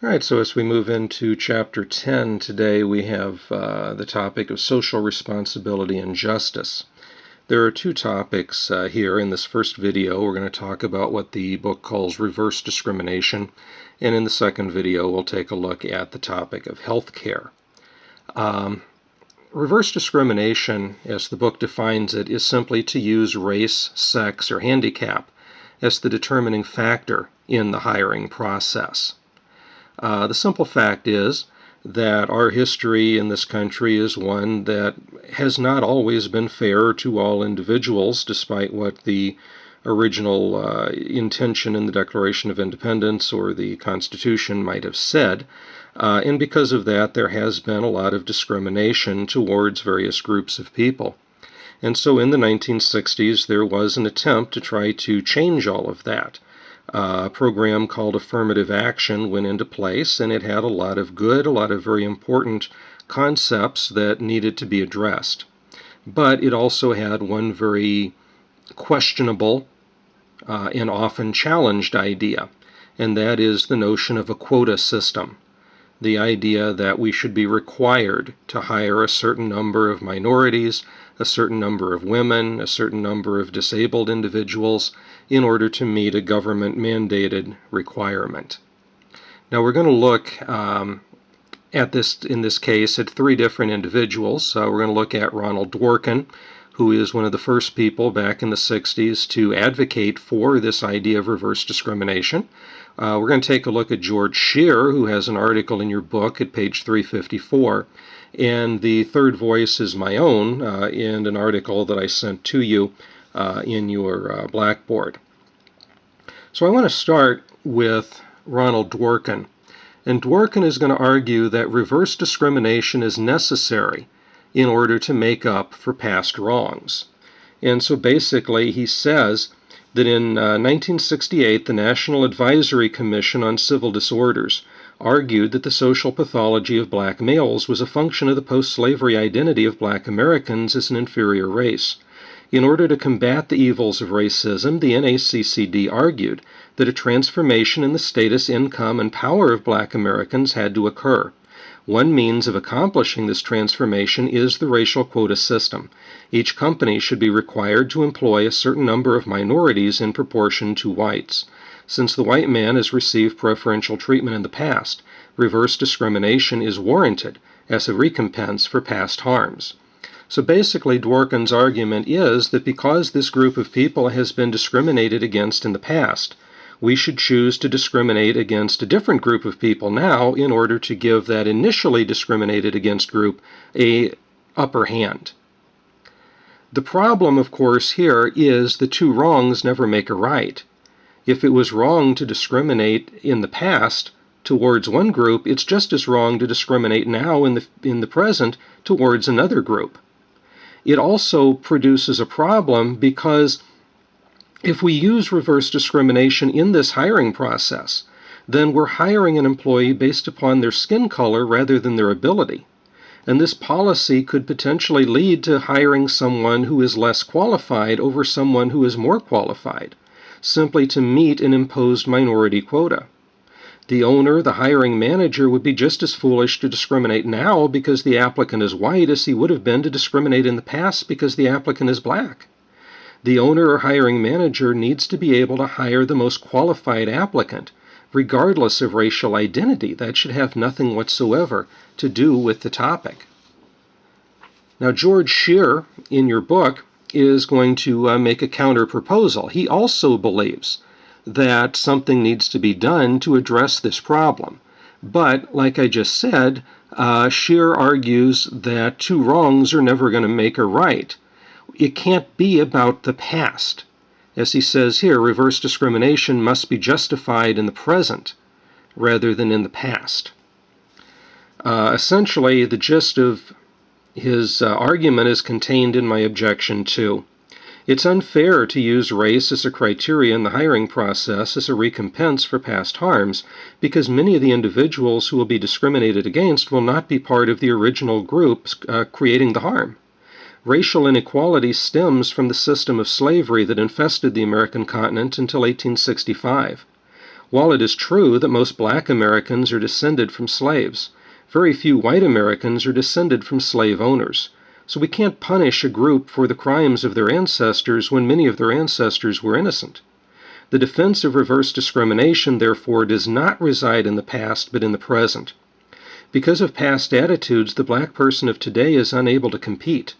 All right, so as we move into Chapter 10 today, we have the topic of social responsibility and justice. There are two topics here. In this first video, we're going to talk about what the book calls reverse discrimination, and in the second video, we'll take a look at the topic of health care. Reverse discrimination, as the book defines it, is simply to use race, sex, or handicap as the determining factor in the hiring process. The simple fact is that our history in this country is one that has not always been fair to all individuals, despite what the original intention in the Declaration of Independence or the Constitution might have said. And because of that, there has been a lot of discrimination towards various groups of people. And so in the 1960s, there was an attempt to try to change all of that. A program called Affirmative Action went into place, and it had a lot of very important concepts that needed to be addressed. But it also had one very questionable and often challenged idea, and that is the notion of a quota system. The idea that we should be required to hire a certain number of minorities, a certain number of women, a certain number of disabled individuals in order to meet a government-mandated requirement. Now we're going to look at this, in this case, at three different individuals. We're going to look at Ronald Dworkin, who is one of the first people back in the 60s to advocate for this idea of reverse discrimination. We're going to take a look at George Scheer, who has an article in your book at page 354. And the third voice is my own in an article that I sent to you in your Blackboard. So I want to start with Ronald Dworkin. And Dworkin is going to argue that reverse discrimination is necessary in order to make up for past wrongs. And so basically he says that in 1968, the National Advisory Commission on Civil Disorders argued that the social pathology of black males was a function of the post-slavery identity of black Americans as an inferior race. In order to combat the evils of racism, the NACCD argued that a transformation in the status, income, and power of black Americans had to occur. One means of accomplishing this transformation is the racial quota system. Each company should be required to employ a certain number of minorities in proportion to whites. Since the white man has received preferential treatment in the past, reverse discrimination is warranted as a recompense for past harms. So basically, Dworkin's argument is that because this group of people has been discriminated against in the past, we should choose to discriminate against a different group of people now in order to give that initially discriminated against group an upper hand. The problem, of course, here is the two wrongs never make a right. If it was wrong to discriminate in the past towards one group, it's just as wrong to discriminate now in the present towards another group. It also produces a problem because if we use reverse discrimination in this hiring process, then we're hiring an employee based upon their skin color rather than their ability. And this policy could potentially lead to hiring someone who is less qualified over someone who is more qualified, simply to meet an imposed minority quota. The owner, the hiring manager, would be just as foolish to discriminate now because the applicant is white as he would have been to discriminate in the past because the applicant is black. The owner or hiring manager needs to be able to hire the most qualified applicant, regardless of racial identity. That should have nothing whatsoever to do with the topic. Now, George Scheer, in your book, is going to make a counter-proposal. He also believes that something needs to be done to address this problem. But, like I just said, Scheer argues that two wrongs are never going to make a right. It can't be about the past. As he says here, reverse discrimination must be justified in the present rather than in the past. Essentially, the gist of his argument is contained in my objection 2. It's unfair to use race as a criteria in the hiring process as a recompense for past harms because many of the individuals who will be discriminated against will not be part of the original groups creating the harm. Racial inequality stems from the system of slavery that infested the American continent until 1865. While it is true that most black Americans are descended from slaves, very few white Americans are descended from slave owners. So we can't punish a group for the crimes of their ancestors when many of their ancestors were innocent. The defense of reverse discrimination, therefore, does not reside in the past but in the present. Because of past attitudes, the black person of today is unable to compete.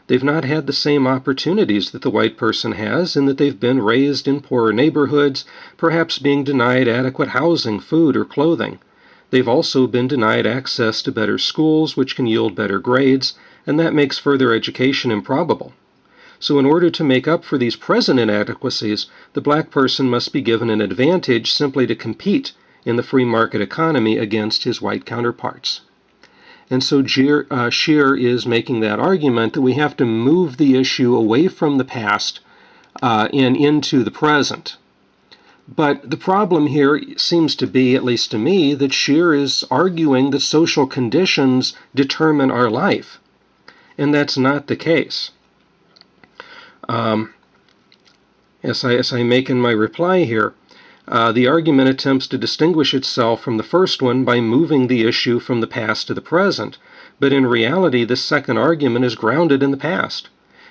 They've not had the same opportunities that the white person has in that they've been raised in poorer neighborhoods, perhaps being denied adequate housing, food, or clothing. They've also been denied access to better schools, which can yield better grades, and that makes further education improbable. So in order to make up for these present inadequacies, the black person must be given an advantage simply to compete in the free market economy against his white counterparts. And so Scheer is making that argument that we have to move the issue away from the past and into the present. But the problem here seems to be, at least to me, that Scheer is arguing that social conditions determine our life. And that's not the case. As I make in my reply here, the argument attempts to distinguish itself from the first one by moving the issue from the past to the present, but in reality this second argument is grounded in the past.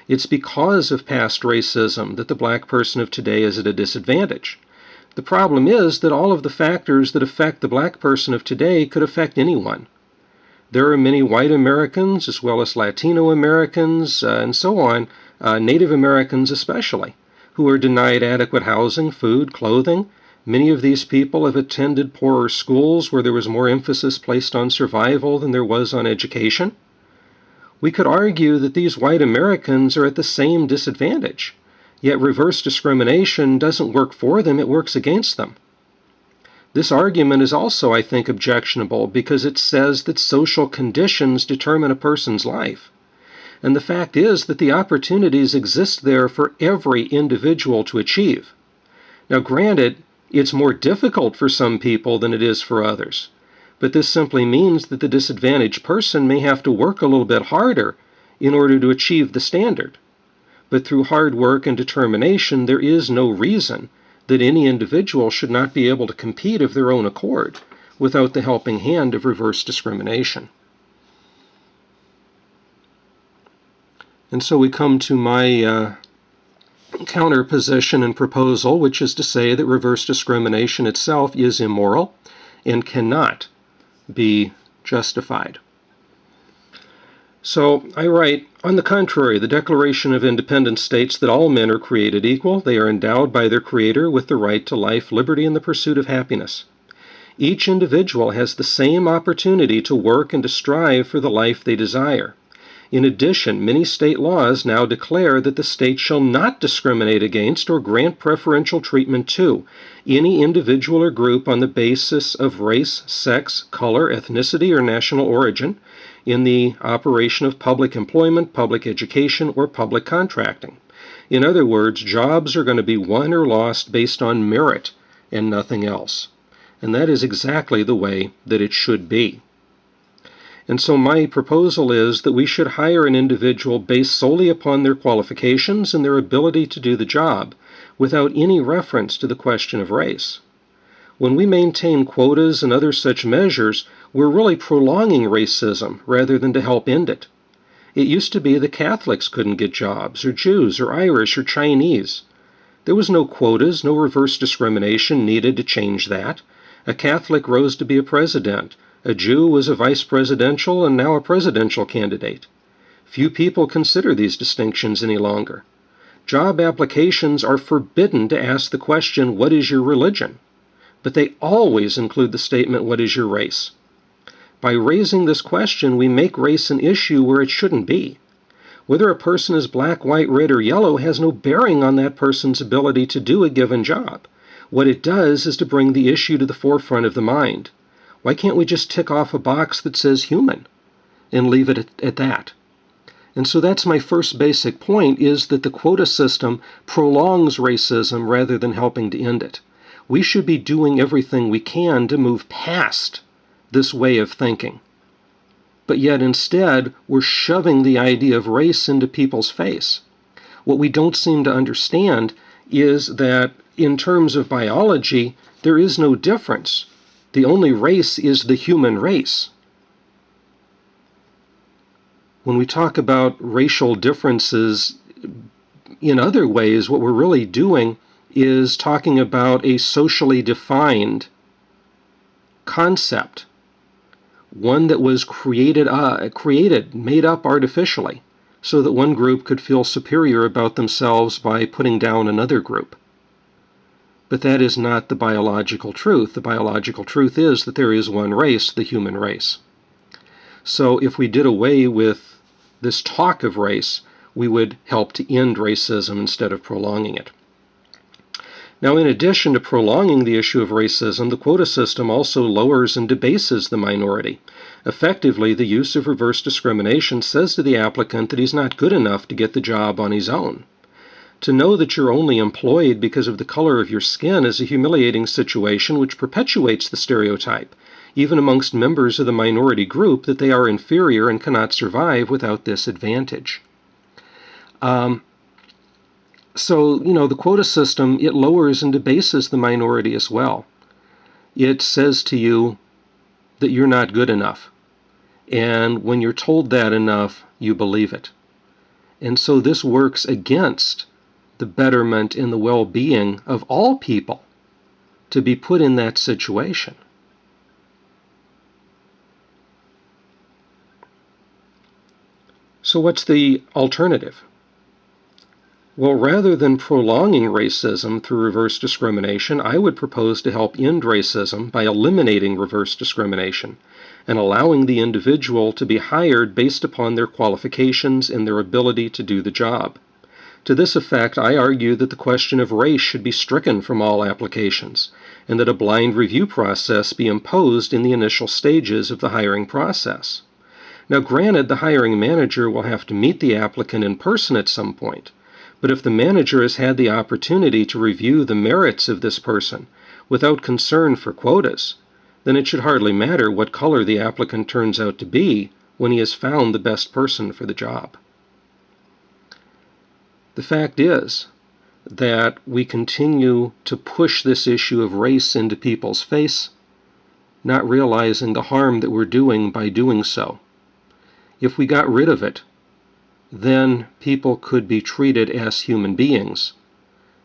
It's because of past racism that the black person of today is at a disadvantage. The problem is that all of the factors that affect the black person of today could affect anyone. There are many white Americans, as well as Latino Americans, and so on, Native Americans especially, who are denied adequate housing, food, clothing. Many of these people have attended poorer schools where there was more emphasis placed on survival than there was on education. We could argue that these white Americans are at the same disadvantage, yet reverse discrimination doesn't work for them, it works against them. This argument is also, I think, objectionable because it says that social conditions determine a person's life. And the fact is that the opportunities exist there for every individual to achieve. Now, granted, it's more difficult for some people than it is for others, but this simply means that the disadvantaged person may have to work a little bit harder in order to achieve the standard. But through hard work and determination, there is no reason that any individual should not be able to compete of their own accord without the helping hand of reverse discrimination. And so we come to my counterposition and proposal, which is to say that reverse discrimination itself is immoral and cannot be justified. So I write, on the contrary, the Declaration of Independence states that all men are created equal. They are endowed by their Creator with the right to life, liberty, and the pursuit of happiness. Each individual has the same opportunity to work and to strive for the life they desire. In addition, many state laws now declare that the state shall not discriminate against or grant preferential treatment to any individual or group on the basis of race, sex, color, ethnicity, or national origin in the operation of public employment, public education, or public contracting. In other words, jobs are going to be won or lost based on merit and nothing else. And that is exactly the way that it should be. And so my proposal is that we should hire an individual based solely upon their qualifications and their ability to do the job, without any reference to the question of race. When we maintain quotas and other such measures, we're really prolonging racism rather than to help end it. It used to be that Catholics couldn't get jobs, or Jews, or Irish, or Chinese. There was no quotas, no reverse discrimination needed to change that. A Catholic rose to be a president. A Jew was a vice presidential and now a presidential candidate. Few people consider these distinctions any longer. Job applications are forbidden to ask the question, what is your religion? But they always include the statement, what is your race? By raising this question, we make race an issue where it shouldn't be. Whether a person is black, white, red, or yellow has no bearing on that person's ability to do a given job. What it does is to bring the issue to the forefront of the mind. Why can't we just tick off a box that says human and leave it at that? And so that's my first basic point, is that the quota system prolongs racism rather than helping to end it. We should be doing everything we can to move past this way of thinking. But yet instead, we're shoving the idea of race into people's face. What we don't seem to understand is that in terms of biology, there is no difference. The only race is the human race. When we talk about racial differences in other ways, what we're really doing is talking about a socially defined concept, one that was created, made up artificially, so that one group could feel superior about themselves by putting down another group. But that is not the biological truth. The biological truth is that there is one race, the human race. So if we did away with this talk of race, we would help to end racism instead of prolonging it. Now, in addition to prolonging the issue of racism, the quota system also lowers and debases the minority. Effectively, the use of reverse discrimination says to the applicant that he's not good enough to get the job on his own. To know that you're only employed because of the color of your skin is a humiliating situation which perpetuates the stereotype, even amongst members of the minority group, that they are inferior and cannot survive without this advantage. So, the quota system, it lowers and debases the minority as well. It says to you that you're not good enough. And when you're told that enough, you believe it. And so this works against the betterment and the well-being of all people to be put in that situation. So what's the alternative? Well, rather than prolonging racism through reverse discrimination, I would propose to help end racism by eliminating reverse discrimination and allowing the individual to be hired based upon their qualifications and their ability to do the job. To this effect, I argue that the question of race should be stricken from all applications, and that a blind review process be imposed in the initial stages of the hiring process. Now, granted, the hiring manager will have to meet the applicant in person at some point, but if the manager has had the opportunity to review the merits of this person without concern for quotas, then it should hardly matter what color the applicant turns out to be when he has found the best person for the job. The fact is that we continue to push this issue of race into people's face, not realizing the harm that we're doing by doing so. If we got rid of it, then people could be treated as human beings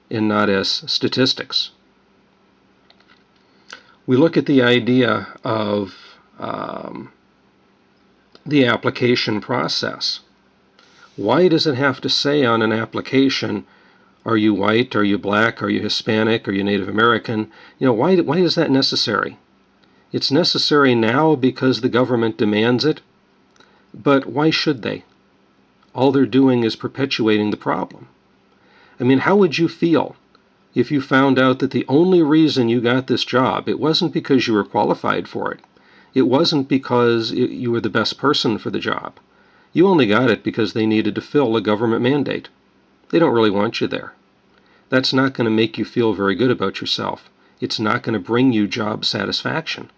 and not as statistics. We look at the idea of the application process. Why does it have to say on an application, are you white, are you black, are you Hispanic, are you Native American? Why is that necessary? It's necessary now because the government demands it, but why should they? All they're doing is perpetuating the problem. How would you feel if you found out that the only reason you got this job, it wasn't because you were qualified for it. It wasn't because you were the best person for the job. You only got it because they needed to fill a government mandate. They don't really want you there. That's not going to make you feel very good about yourself. It's not going to bring you job satisfaction.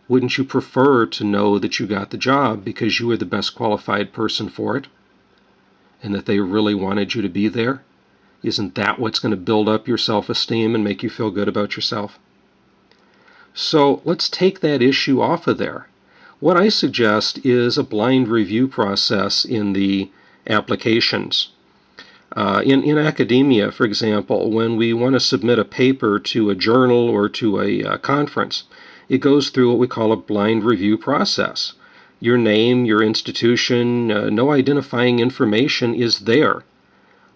Wouldn't you prefer to know that you got the job because you were the best qualified person for it, and that they really wanted you to be there? Isn't that what's going to build up your self-esteem and make you feel good about yourself? So let's take that issue off of there. What I suggest is a blind review process in the applications. In academia, for example, when we want to submit a paper to a journal or to a conference, it goes through what we call a blind review process. Your name, your institution, no identifying information is there.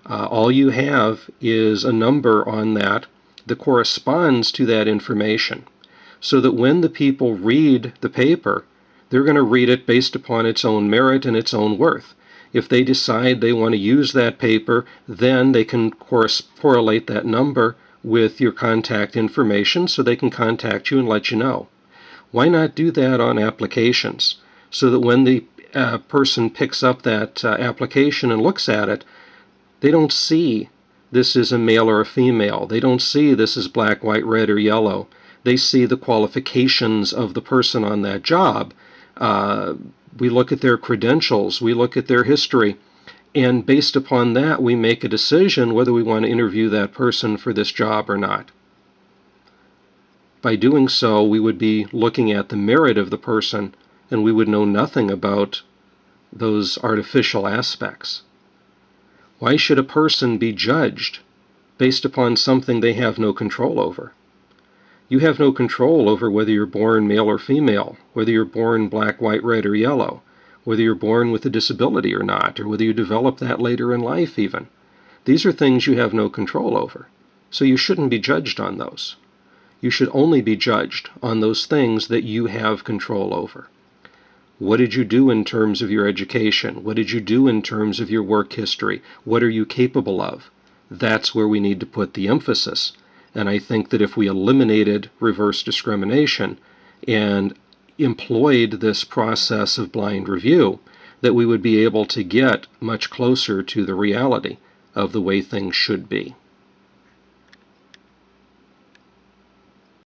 All you have is a number on that corresponds to that information, so that when the people read the paper, they're going to read it based upon its own merit and its own worth. If they decide they want to use that paper, then they can correlate that number with your contact information so they can contact you and let you know. Why not do that on applications so that when the person picks up that application and looks at it, they don't see this is a male or a female. They don't see this is black, white, red, or yellow. They see the qualifications of the person on that job. We look at their credentials. We look at their history. And based upon that, we make a decision whether we want to interview that person for this job or not. By doing so, we would be looking at the merit of the person, and we would know nothing about those artificial aspects. Why should a person be judged based upon something they have no control over? You have no control over whether you're born male or female, whether you're born black, white, red, or yellow, whether you're born with a disability or not, or whether you develop that later in life even. These are things you have no control over, so you shouldn't be judged on those. You should only be judged on those things that you have control over. What did you do in terms of your education? What did you do in terms of your work history? What are you capable of? That's where we need to put the emphasis. And I think that if we eliminated reverse discrimination and employed this process of blind review, that we would be able to get much closer to the reality of the way things should be.